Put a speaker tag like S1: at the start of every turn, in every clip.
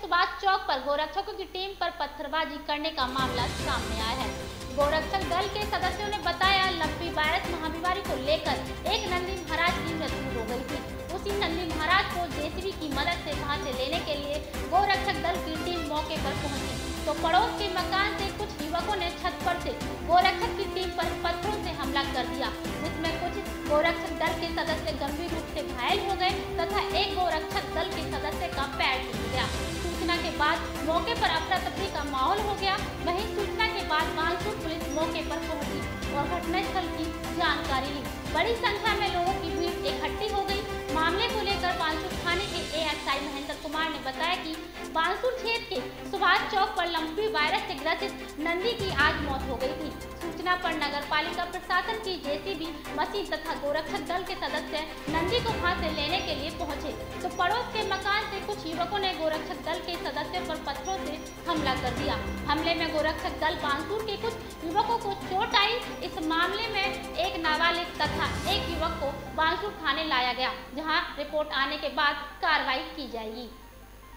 S1: सुभाष चौक पर गोरक्षकों की टीम पर पत्थरबाजी करने का मामला सामने आया है। गोरक्षक दल के सदस्यों ने बताया, लंपी वायरस महाबीमारी को लेकर एक नंदी महाराज की मृत्यु हो गई थी। उसी नंदी महाराज को जेसीबी की मदद से वहां से लेने के लिए गोरक्षक दल की टीम मौके पर पहुंची तो पड़ोस के मकान से कुछ युवकों ने छत पर से गोरक्षक की टीम पर पत्थरों से हमला कर दिया, जिसमें कुछ गोरक्षक दल के सदस्य गंभीर रूप से घायल हो गए तथा एक गोरक्षक दल के सदस्य का पैर टूट गया। सूचना के बाद मौके पर अफरा तफरी का माहौल हो गया। वहीं सूचना के बाद बानसूर पुलिस मौके पर पहुंची और घटनास्थल की जानकारी ली। बड़ी संख्या में लोगों की भीड़ इकट्ठी हो गई। मामले को लेकर बानसूर थाने के एएसआई महेंद्र कुमार ने बताया कि बानसूर क्षेत्र के सुभाष चौक पर लंपी वायरस से ग्रसित नंदी की आज मौत हो गई थी। सूचना पर नगर पालिका प्रशासन की जेसीबी मशीन तथा गोरक्षक दल के सदस्य नंदी को वहां से लेने के लिए पहुंचे तो पड़ोस के मकान से कुछ युवकों ने गोरक्षक दल के सदस्यों पर पत्थरों से हमला कर दिया। हमले में गोरक्षक दल बानसूर के कुछ युवकों को चोट आई। इस मामले में एक नाबालिग तथा एक युवक को बानसूर थाने लाया गया, जहां रिपोर्ट आने के बाद कार्रवाई की जाएगी।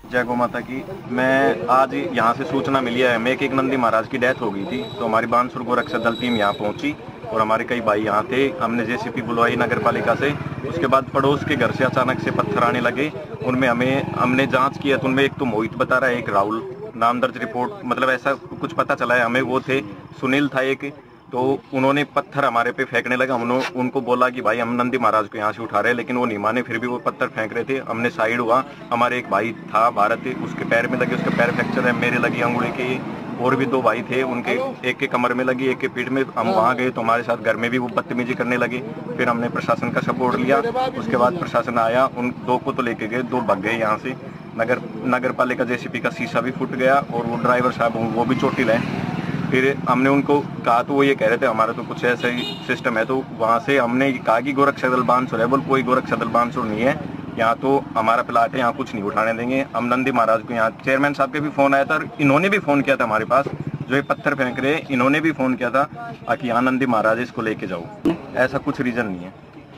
S2: जय गौ माता की। मैं आज यहाँ से सूचना मिली है हमें कि एक नंदी महाराज की डेथ हो गई थी, तो हमारी बानसूर गोरक्षक दल टीम यहाँ पहुंची और हमारे कई भाई यहाँ थे। हमने जेसीपी बुलवाई नगर पालिका से। उसके बाद पड़ोस के घर से अचानक से पत्थर आने लगे। उनमें हमने जांच किया तो उनमें एक तो मोहित बता रहा है, एक राहुल नाम दर्ज रिपोर्ट, मतलब ऐसा कुछ पता चला है हमें। वो थे, सुनील था एक, तो उन्होंने पत्थर हमारे पे फेंकने लगा। हमने उनको बोला कि भाई हम नंदी महाराज को यहाँ से उठा रहे हैं, लेकिन वो नहीं माने, फिर भी वो पत्थर फेंक रहे थे। हमने साइड हुआ। हमारे एक भाई था भारत, उसके पैर में लगे, उसके पैर फ्रैक्चर है, मेरे लगी अंगुली के, और भी दो भाई थे उनके, एक के कमर में लगी, एक के पीठ में। हम वहाँ गए तो हमारे साथ घर में भी वो बदतमीजी करने लगे। फिर हमने प्रशासन का सपोर्ट लिया। उसके बाद प्रशासन आया, उन दो को तो लेके गए, दो भाग गए यहाँ से। नगर पालिका जेसीपी का शीशा भी फूट गया और वो ड्राइवर साहब वो भी चोटिल है। फिर हमने उनको कहा तो वो ये कह रहे थे हमारा तो कुछ ऐसा ही सिस्टम है। तो वहाँ से हमने कहा कि गोरक्षक दल बानसूर है। बोल कोई गोरक्षक दल बानसूर नहीं है, यहाँ तो हमारा प्लाट है, यहाँ कुछ नहीं उठाने देंगे। हम नंदी महाराज को यहाँ चेयरमैन साहब के भी फोन आया था और इन्होंने भी फोन किया था हमारे पास, जो ये पत्थर फेंक रहे इन्होंने भी फोन किया था कि यहाँ नंदी महाराज इसको लेके जाओ। ऐसा कुछ रीजन नहीं है,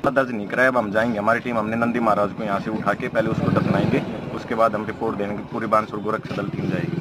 S2: दर्ज नहीं कराया। अब हम जाएंगे, हमारी टीम, हमने नंदी महाराज को यहाँ से उठा के पहले उसको दफनाएंगे, उसके बाद हम रिपोर्ट देंगे। पूरी बानसूर गोरक्षक दल टीम जाएगी।